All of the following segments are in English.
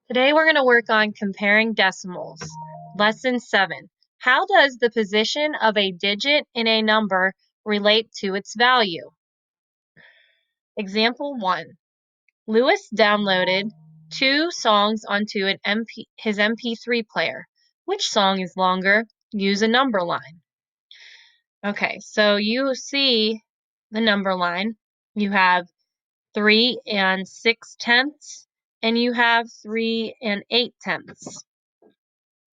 Today we're going to work on comparing decimals. Lesson 7. How does the position of a digit in a number relate to its value? Example 1. Lewis downloaded 2 songs onto his MP3 player. Which song is longer? Use a number line. Okay, so you see the number line. You have 3 and 6/10, and you have 3 and 8/10.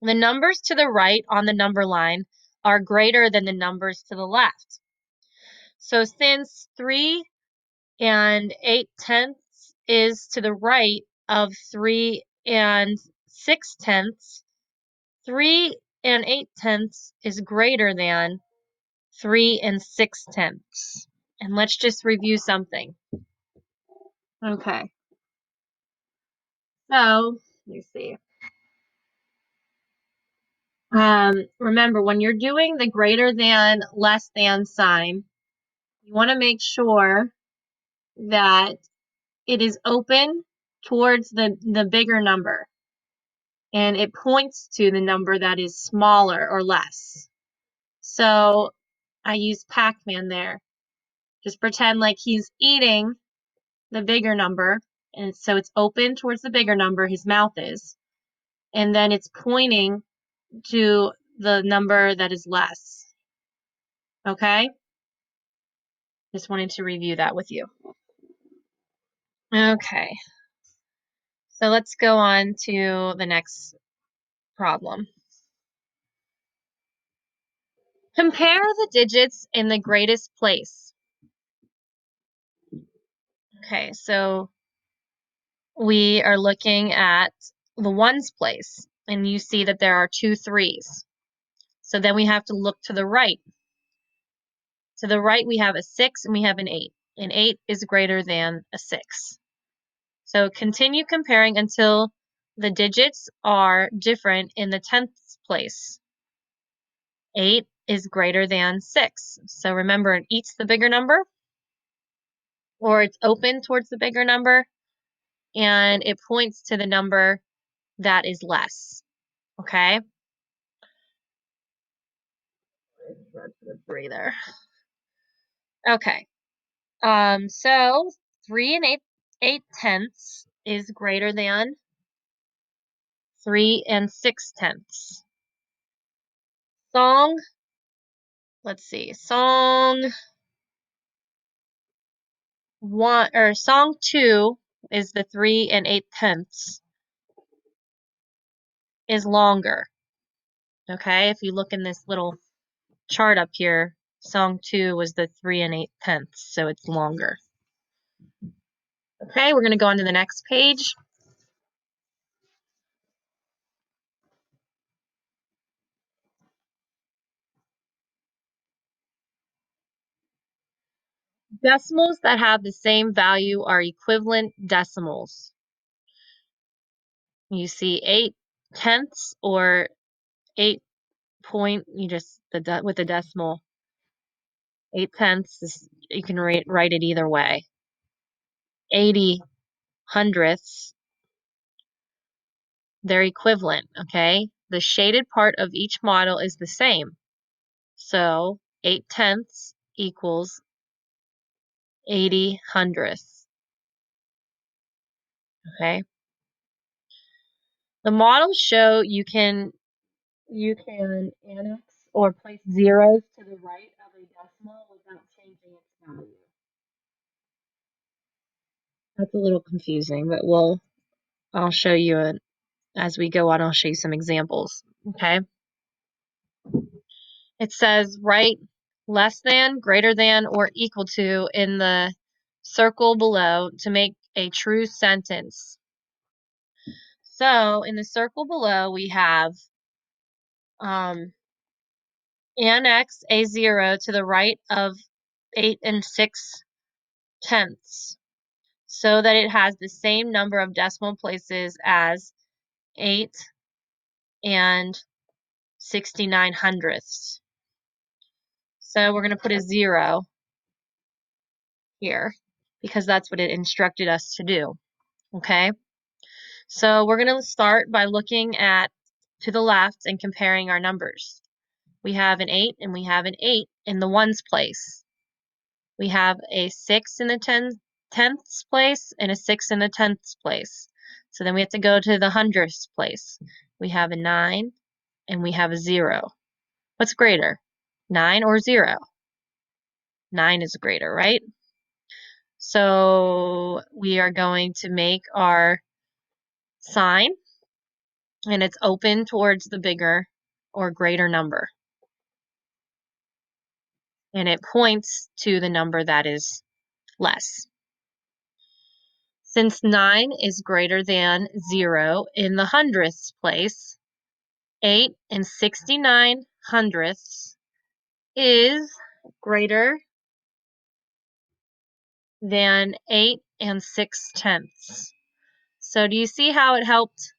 The numbers to the right on the number line are greater than the numbers to the left. So since 3 and 8/10 is to the right of 3 and 6/10, 3 and 8/10 is greater than 3 and 6/10. And let's just review something. Okay. So, let me see. Remember, when you're doing the greater than, less than sign, you want to make sure that it is open towards the bigger number, and it points to the number that is smaller or less. So I use Pac-Man there. Just pretend like he's eating the bigger number, and so it's open towards the bigger number, his mouth is, and then it's pointing to the number that is less. Okay? Just wanted to review that with you. Okay. So let's go on to the next problem. Compare the digits in the greatest place. Okay, so we are looking at the ones place, and you see that there are 2 3s. So then we have to look to the right. To the right, we have a 6 and we have an 8. An 8 is greater than a 6. So continue comparing until the digits are different in the 10th place. 8 is greater than 6. So remember, it eats the bigger number, or it's open towards the bigger number, and it points to the number that is less. Okay? Breather. Okay. So 3 and 8/10 is greater than 3 and 6/10. Song, let's see. Song 1 or song 2 is the 3 and 8/10 is longer. Okay? If you look in this little chart up here, song 2 was the 3 and 8/10, so it's longer. Okay, we're going to go on to the next page. Decimals that have the same value are equivalent decimals. You see 8/10 or 8 point, you just, with the decimal, 8/10 is, you can write it either way. 80 hundredths, they're equivalent, okay? The shaded part of each model is the same. So 8/10 equals 80 hundredths, okay? The models show you can annex or place zeros to the right of a decimal without changing its value. That's a little confusing, but I'll show you as we go on. I'll show you some examples, okay? It says write less than, greater than, or equal to in the circle below to make a true sentence. So in the circle below, we have annex a 0 to the right of 8 and 6/10 so that it has the same number of decimal places as 8 and 69 hundredths. So we're going to put a 0 here because that's what it instructed us to do. Okay? So we're going to start by looking to the left and comparing our numbers. We have an 8 and we have an 8 in the ones place. We have a 6 in the tenths place and a 6 in the tenths place. So then we have to go to the hundredths place. We have a 9 and we have a 0. What's greater, 9 or 0? 9 is greater, right? So we are going to make our sign, and it's open towards the bigger or greater number. And it points to the number that is less. Since 9 is greater than 0 in the hundredths place, 8 and 69 hundredths is greater than 8 and 6 tenths. So do you see how it helped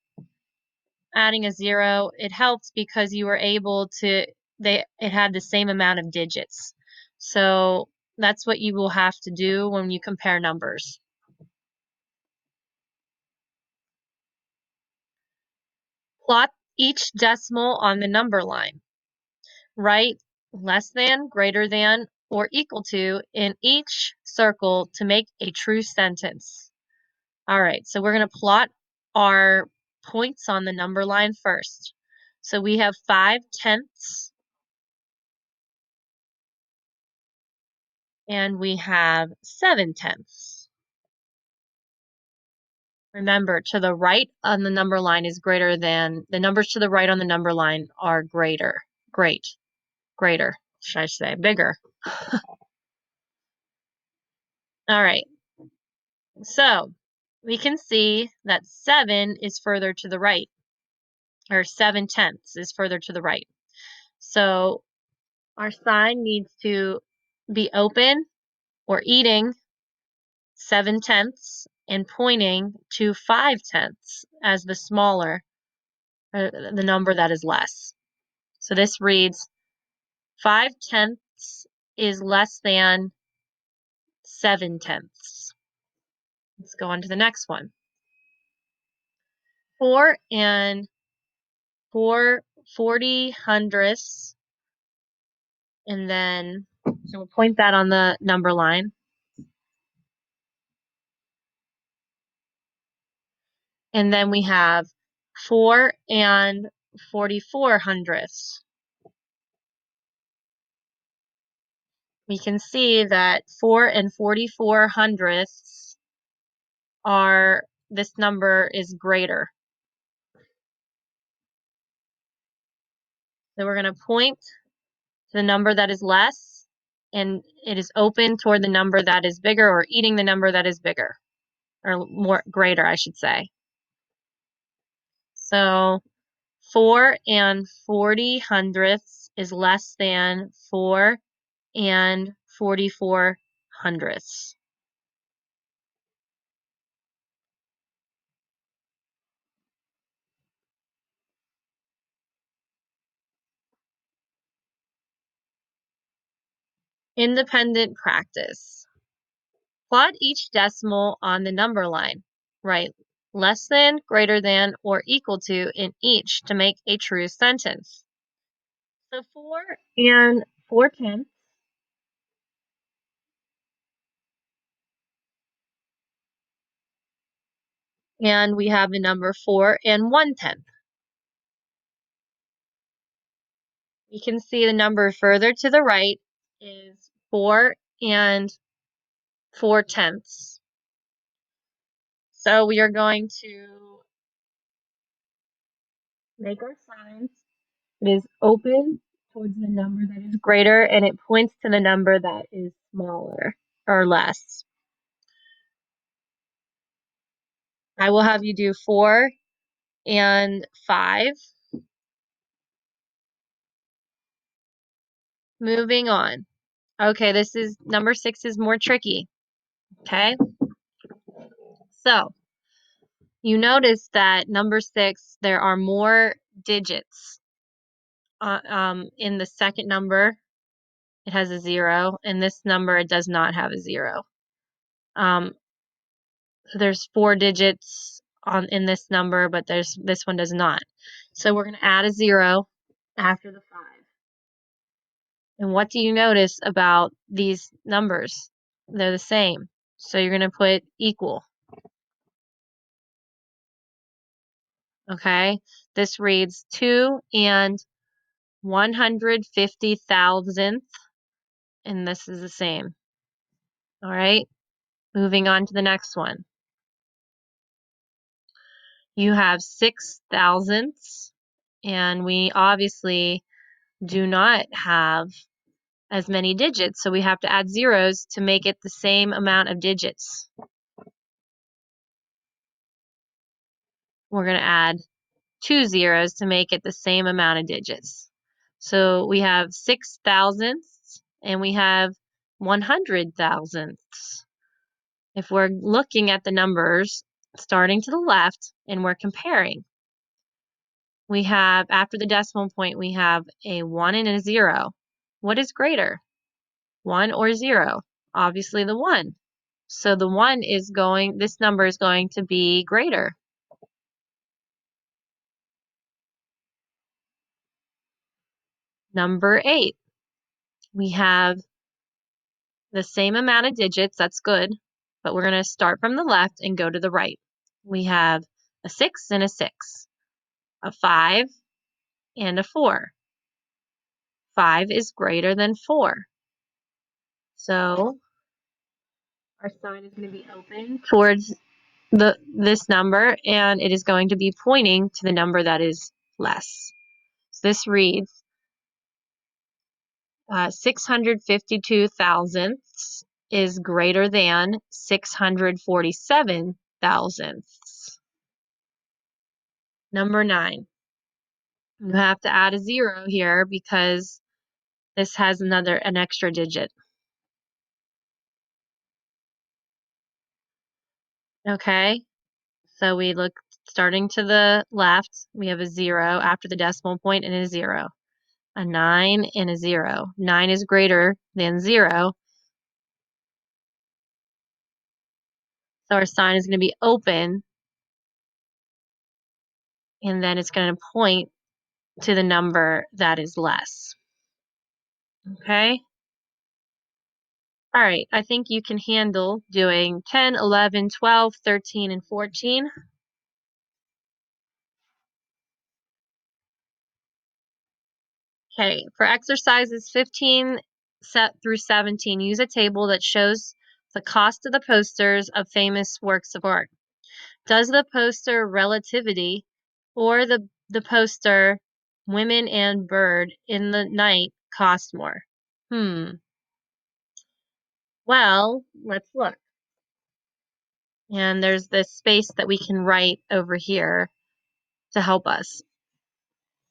adding a 0? It helps because you were able to, it had the same amount of digits. So that's what you will have to do when you compare numbers. Plot each decimal on the number line. Write less than, greater than, or equal to in each circle to make a true sentence. All right, so we're going to plot our points on the number line first. So we have 5 tenths, and we have 7 tenths. Remember, to the right on the number line is greater than, the numbers to the right on the number line are greater, greater, should I say, bigger. All right, so we can see that 7 is further to the right, or 7 tenths is further to the right. So our sign needs to be open or eating 7 tenths and pointing to 5 tenths as the smaller, the number that is less. So this reads 5 tenths is less than 7 tenths. Let's go on to the next one. 4 and 40 hundredths, and then, so we'll point that on the number line. And then we have 4 and 44 hundredths. We can see that 4 and 44 hundredths are, this number is greater. So we're going to point to the number that is less, and it is open toward the number that is bigger, or eating the number that is bigger, or more greater, I should say. So 4 and 40 hundredths is less than 4 and 44 hundredths. Independent practice. Plot each decimal on the number line. Write less than, greater than, or equal to in each to make a true sentence. So 4 and 4 tenths and we have the number 4 and 1 tenth. We can see the number further to the right is 4 and 4 tenths. So we are going to make our signs. It is open towards the number that is greater, and it points to the number that is smaller or less. I will have you do 4 and 5. Moving on. Okay, this is number 6 is more tricky. Okay. So you notice that number 6, there are more digits. In the second number, it has a 0, and this number, it does not have a 0. So there's 4 digits in this number, but this one does not. So we're going to add a 0 after the 5. And what do you notice about these numbers? They're the same. So you're going to put equal. Okay? This reads 2 and 150,000th, and this is the same. All right? Moving on to the next one. You have 6 thousandths, and we obviously do not have as many digits, so we have to add zeros to make it the same amount of digits. We're going to add 2 zeros to make it the same amount of digits. So we have 6 thousandths and we have 100 thousandths. If we're looking at the numbers starting to the left and we're comparing, we have, after the decimal point, we have a 1 and a 0. What is greater, 1 or 0? Obviously the 1. So the 1 is going, this number is going to be greater. Number 8. We have the same amount of digits, that's good, but we're going to start from the left and go to the right. We have a 6 and a 6, a 5 and a 4. 5 is greater than 4. So our sign is going to be open towards this number, and it is going to be pointing to the number that is less. So this reads 652 thousandths is greater than 647 thousandths. Number 9. You have to add a 0 here because this has an extra digit. Okay, so we look starting to the left, we have a 0 after the decimal point and a 0. A 9 and a 0. 9 is greater than 0. So our sign is going to be open, and then it's going to point to the number that is less. Okay? All right, I think you can handle doing 10, 11, 12, 13, and 14. Okay, for exercises 15 set through 17, use a table that shows the cost of the posters of famous works of art. Does the poster Relativity or the poster Women and Bird in the Night cost more? Well, let's look. And there's this space that we can write over here to help us.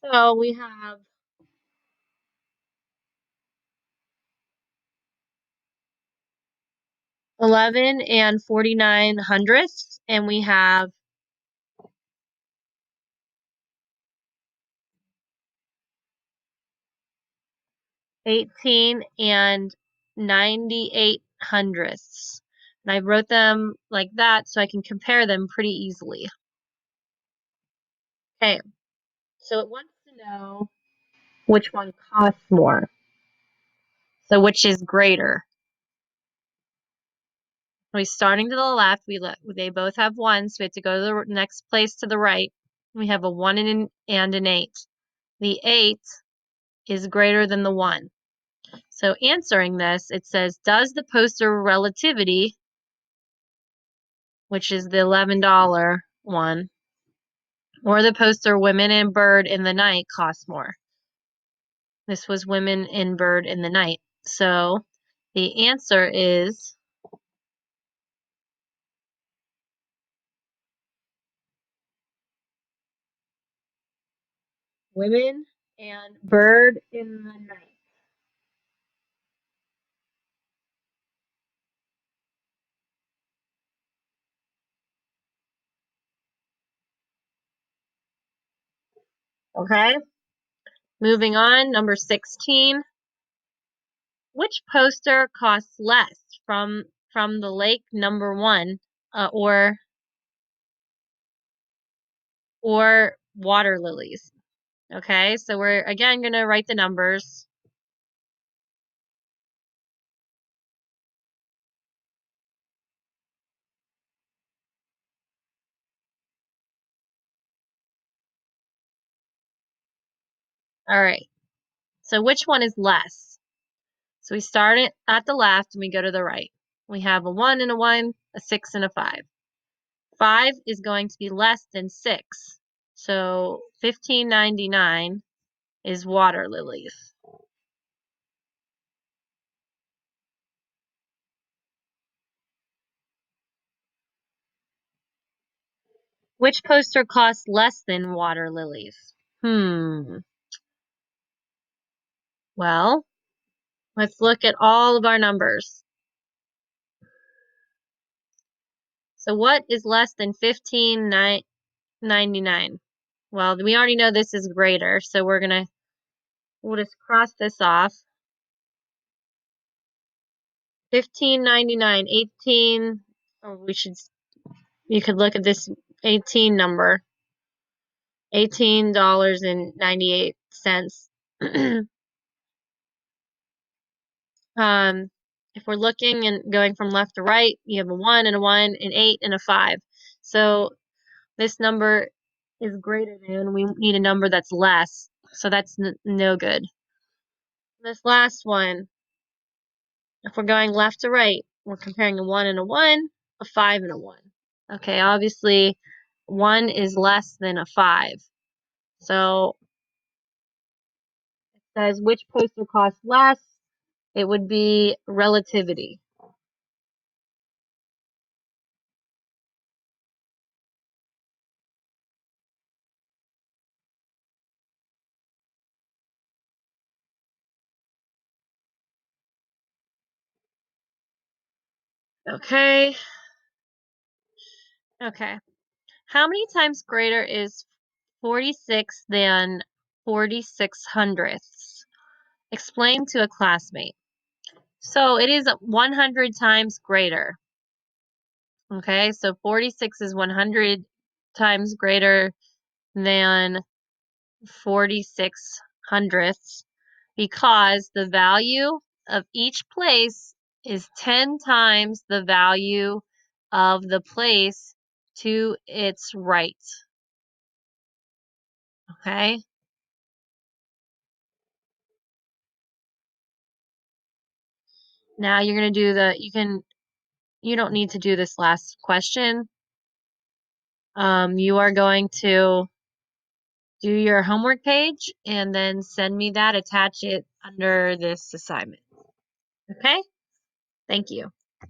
So we have 11 and 49 hundredths, and we have 18 and 98 hundredths. And I wrote them like that so I can compare them pretty easily. Okay, so it wants to know which one costs more. So which is greater? We're starting to the left. They both have 1, so we have to go to the next place to the right. We have a 1 and an 8. The 8 is greater than the 1. So answering this, it says, does the poster Relativity, which is the $11 one, or the poster Women and Bird in the Night cost more? This was Women and Bird in the Night. So the answer is Women and Bird in the Night. Okay? Moving on, number 16. Which poster costs less from the lake number 1 or or water lilies. Okay, so we're again going to write the numbers. All right, so which one is less? So we start it at the left and we go to the right. We have a 1 and a 1, a 6 and a 5. 5 is going to be less than 6. So 15.99 is water lilies. Which poster costs less than water lilies? Well, let's look at all of our numbers. So what is less than 15.99? Well, we already know this is greater, so we'll just cross this off. 15.99, 18, or you could look at this 18 number. $18.98. If we're looking and going from left to right, you have a 1 and a 1, an 8 and a 5. So this number is greater than, we need a number that's less. So that's no good. This last one, if we're going left to right, we're comparing a 1 and a 1, a 5 and a 1. Okay, obviously 1 is less than a 5. So it says which poster costs less? It would be relativity. Okay. Okay. How many times greater is 46 than 46 hundredths? Explain to a classmate. So it is 100 times greater. Okay, so 46 is 100 times greater than 46 hundredths because the value of each place is 10 times the value of the place to its right. Okay? Now you're going to do you don't need to do this last question. You are going to do your homework page and then send me that, attach it under this assignment. Okay? Thank you.